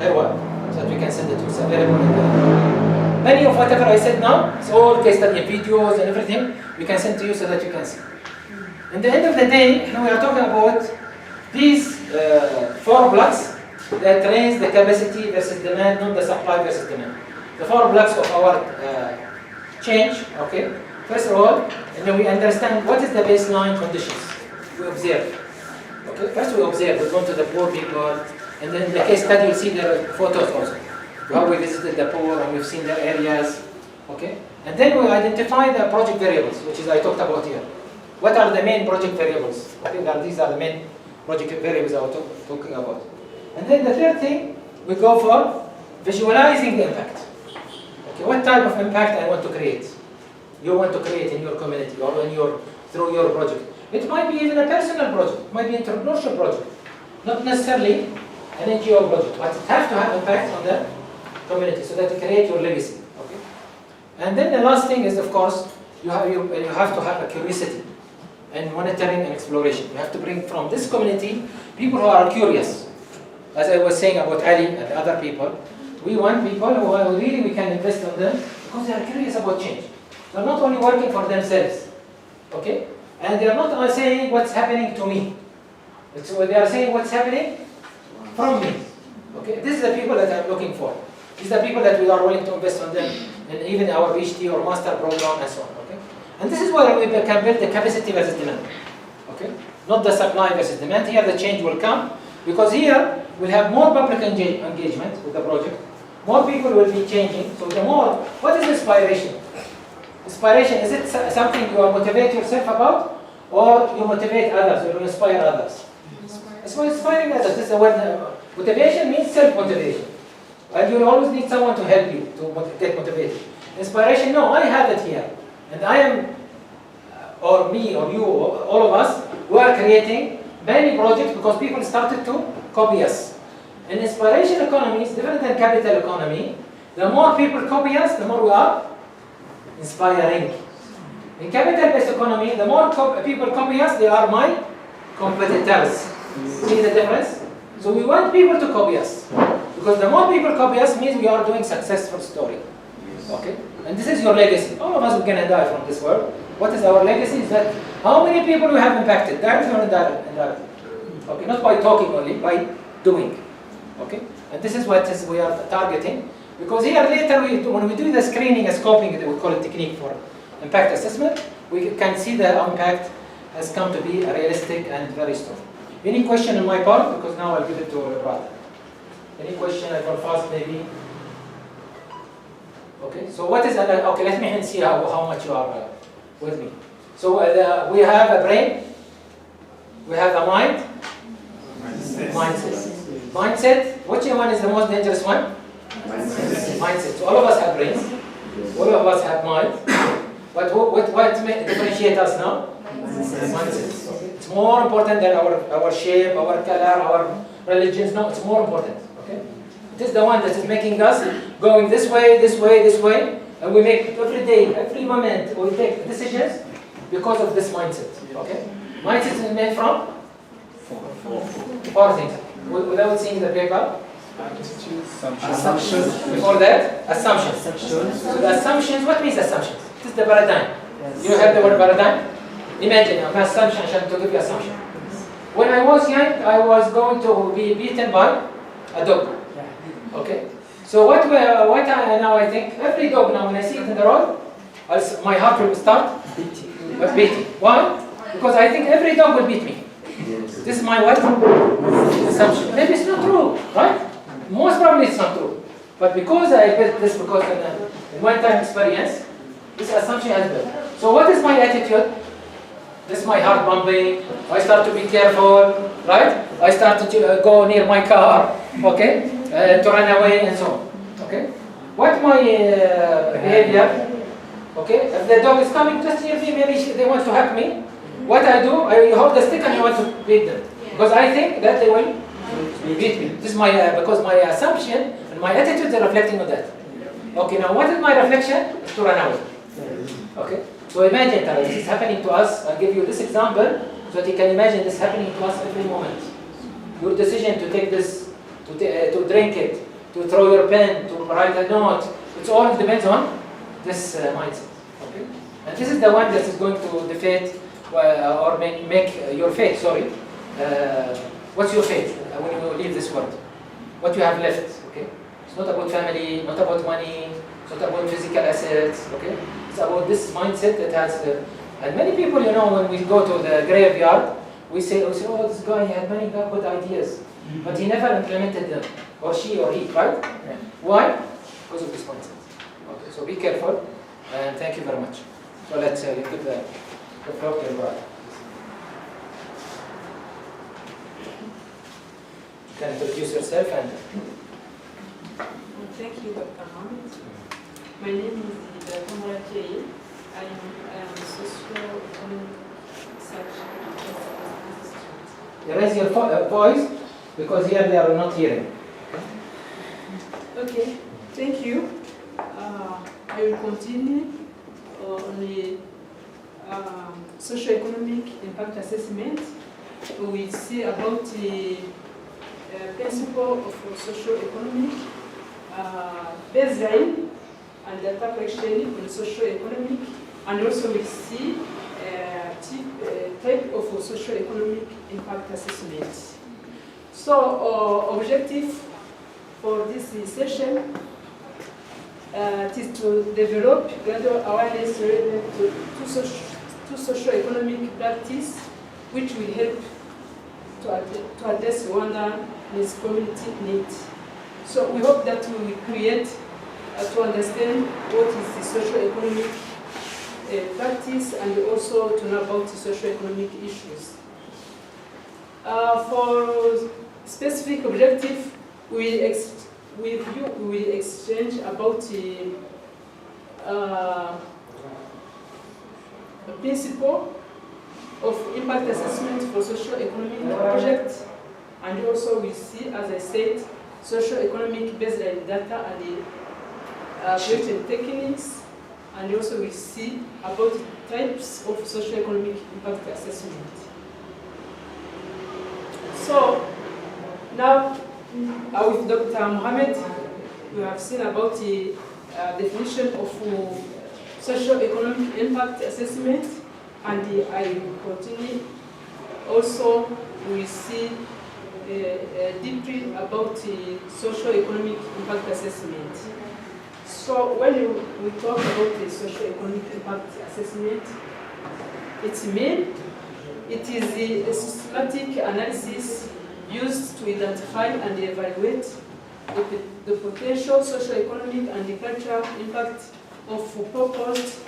Herwa so that we can send it to you. It's available in the... Many of whatever I said now, it's all case study videos and everything, we can send to you so that you can see. In the end of the day, we are talking about these 4 blocks that raise the capacity versus demand, not the supply versus demand. The 4 blocks of our change, okay? First of all, we understand what is the baseline conditions we observe. Okay? First we observe, we go to the poor people, and then in the case study you'll see their photos also. How we visited the poor and we've seen their areas, okay? And then we identify the project variables, which is I talked about here. What are the main project variables? Okay, these are the main project variables I was talking about. And then the third thing, we go for visualizing the impact. Okay, what type of impact I want to create? You want to create in your community or through your project. It might be even a personal project, it might be an entrepreneurship project, not necessarily an NGO project, but it has to have impact on the community so that you create your legacy. Okay? And then the last thing is, of course, you have to have a curiosity and monitoring and exploration. You have to bring from this community people who are curious. As I was saying about Ali and other people, we want people who are really we can invest on them because they are curious about change. They're not only working for themselves, okay? And they are not only saying what's happening to me. They are saying what's happening from me. Okay? This is the people that I'm looking for. These are the people that we are willing to invest on them in even our PhD or master program and so on. Okay? And this is where we can build the capacity versus demand. Okay? Not the supply versus demand. Here the change will come because here we'll have more public engagement with the project. More people will be changing. So the more, what is inspiration? Inspiration, is it something you motivate yourself about or you motivate others or you inspire others? It's inspiring others. This is the word. Motivation means self-motivation. And you always need someone to help you to get motivated. Inspiration, no, I have it here. And I am, or me, or you, or all of us, we are creating many projects because people started to copy us. And inspiration economy is different than capital economy. The more people copy us, the more we are inspiring. In capital-based economy, the more people copy us, they are my competitors. See the difference? So we want people to copy us. Because the more people copy us means we are doing successful story. Okay? And this is your legacy. All of us are going to die from this world. What is our legacy? Is that how many people we have impacted, directly or indirectly. Okay? Not by talking only, by doing. Okay? And this is what we are targeting. Because here later, when we do the screening and scoping, we call it technique for impact assessment, we can see the impact has come to be realistic and very strong. Any question on my part? Because now I'll give it to Brad. Any question? I go fast maybe. Okay, so what is, okay, let me see how much you are with me. So we have a brain, we have a mind, mindset. Mindset, which one is the most dangerous one? Mindset. So all of us have brains, all of us have mind, but what differentiates us now? Mindset. Okay. It's more important than our shape, our color, our religions. No, it's more important. Okay? It is the one that is making us going this way, this way, this way, and we make every day, every moment, we take decisions because of this mindset. Okay? Mindset is made from four things. Without seeing the paper. Assumptions. Before that, assumptions. So the assumptions, what means assumptions? This is the paradigm. Yes. You have the word paradigm? Imagine, I'm assumption, to give you assumption. When I was young, I was going to be beaten by a dog. Okay? So what now I think, every dog now when I see it in the road, my heart will start beating. Why? Because I think every dog will beat me. This is my what? Assumption. Maybe it's not true, right? Most probably it's not true. But because I built this, because in one-time experience, this assumption has built. So what is my attitude? This is my heart pumping. I start to be careful, right? I start to go near my car, okay? To run away and so on, okay? What my behavior? Okay? If the dog is coming just near me, maybe they want to hug me. What I do, I hold the stick and I want to beat them. Because I think that they will beat me. This is my, because my assumption and my attitude are reflecting on that. Okay, now what is my reflection? Is to run away. Okay? So imagine that this is happening to us. I'll give you this example so that you can imagine this happening to us every moment. Your decision to take this, to drink it, to throw your pen, to write a note, it all depends on this mindset. Okay? And this is the one that is going to defeat or make your fate, sorry. What's your fate when you leave this world? What you have left, okay? It's not about family, not about money, it's not about physical assets, okay? It's about this mindset that has, and many people, you know, when we go to the graveyard, we say, oh, this guy had many good ideas, but he never implemented them, or she or he, right? Yeah. Why? Because of this mindset. Okay, so be careful, and thank you very much. So let's give the floor to your brother. You can introduce yourself and... Thank you, Dr. Mohammed. My name is Kamara Jay. I am a socioeconomic research assistant. You raise your voice because here they are not hearing. Okay, thank you. I will continue on the socioeconomic impact assessment. We will see about the principle of socioeconomic baseline and data collection on socioeconomic, and also we see type of socioeconomic impact assessment. So objective for this session is to develop greater awareness related to socioeconomic practice, which will help to address Rwanda's community needs. So we hope that we will create to understand what is the socio-economic practice and also to know about the socio-economic issues. For specific objective, we will exchange about the principle of impact assessment for socio-economic projects, and also we see, as I said, socio-economic baseline data and the project techniques, and also we see about the types of socio-economic impact assessment. So now with Dr. Mohammed, we have seen about the definition of socio-economic impact assessment, and I will continue. Also, we see deeply about the socio-economic impact assessment. So when we talk about the socio-economic impact assessment, it is the systematic analysis used to identify and evaluate the potential socio-economic and the cultural impact of proposed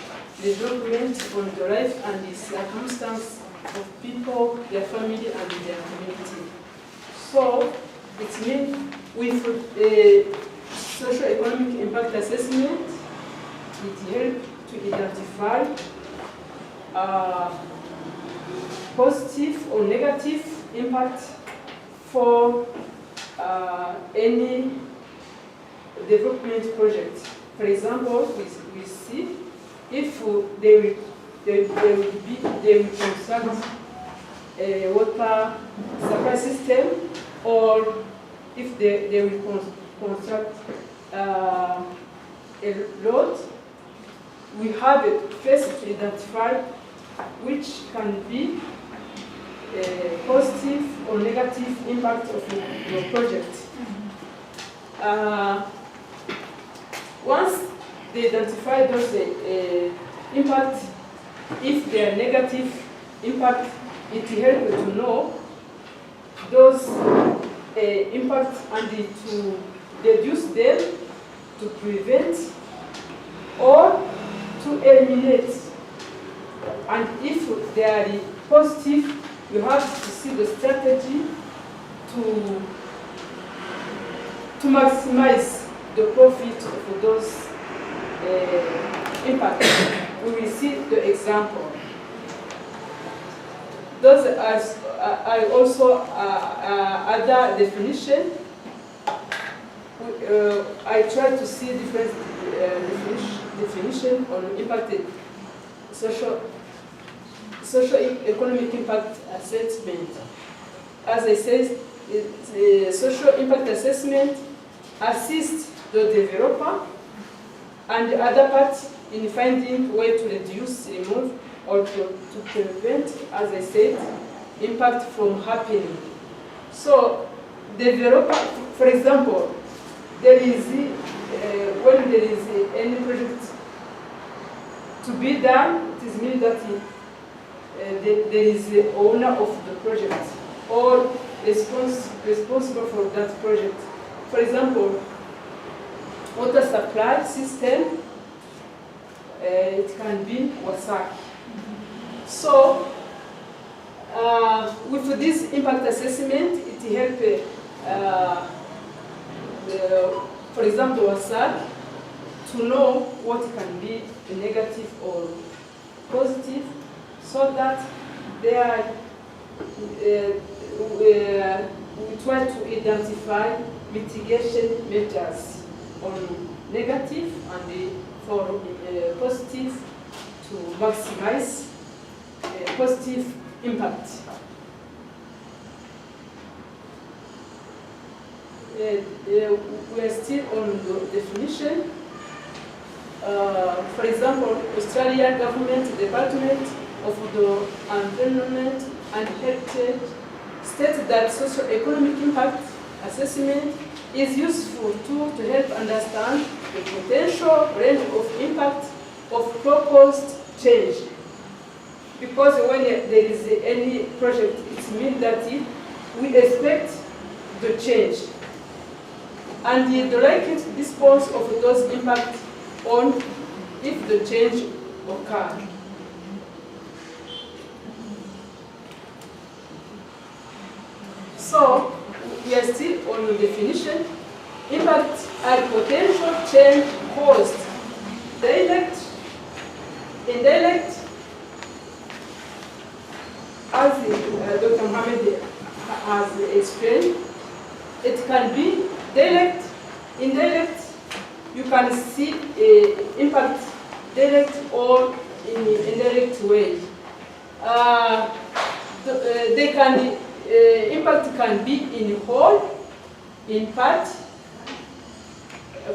development on the life and the circumstance of people, their family, and their community. So it means with a socio-economic impact assessment, it helps to identify positive or negative impact for any development project. For example, we see if they will construct a water supply system, or if they will construct a road, we have it first to identify which can be a positive or negative impact of your project. Once they identify those impact, if they are negative impact, it helps to know those impacts and to reduce them, to prevent or to eliminate. And if they are positive, you have to see the strategy to maximize the profit of those impact, we will see the example. Those are also other definition. I try to see different definition on impacted socio-economic impact assessment. As I said, social impact assessment assists the developer and the other party in finding way to reduce, remove, or to prevent, as I said, impact from happening. So, developer, for example, there is when there is any project to be done, it is mean that there is the owner of the project or responsible for that project. For example, water supply system, it can be WASAC. So, with this impact assessment, it helps, for example, WASAC, to know what can be negative or positive, so that they are, we try to identify mitigation measures on negative and for positive to maximize positive impact. We are still on the definition. For example, Australian government Department of the Environment and Heritage states that socio-economic impact assessment is useful tool to help understand the potential range of impact of proposed change. Because when there is any project, it means that we expect the change. And the likely response of those impacts on if the change occurs. So, we are still on the definition. Impacts are potential change caused, direct, indirect, as Dr. Mohammed has explained. It can be direct, indirect. You can see impact direct or in indirect way. They can impact can be in whole, in part.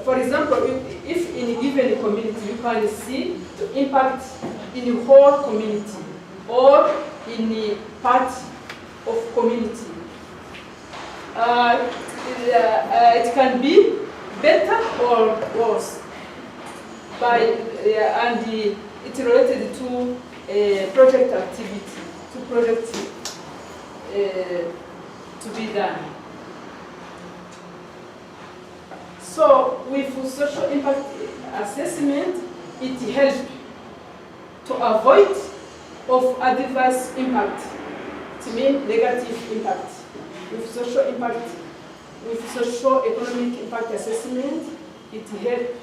For example, if in a given community you can see the impact in the whole community or in a part of community. It can be better or worse, and it's related to project activity, to project to be done. So with social impact assessment, it helps to avoid of adverse impact, to mean negative impact. With social economic impact assessment, it helps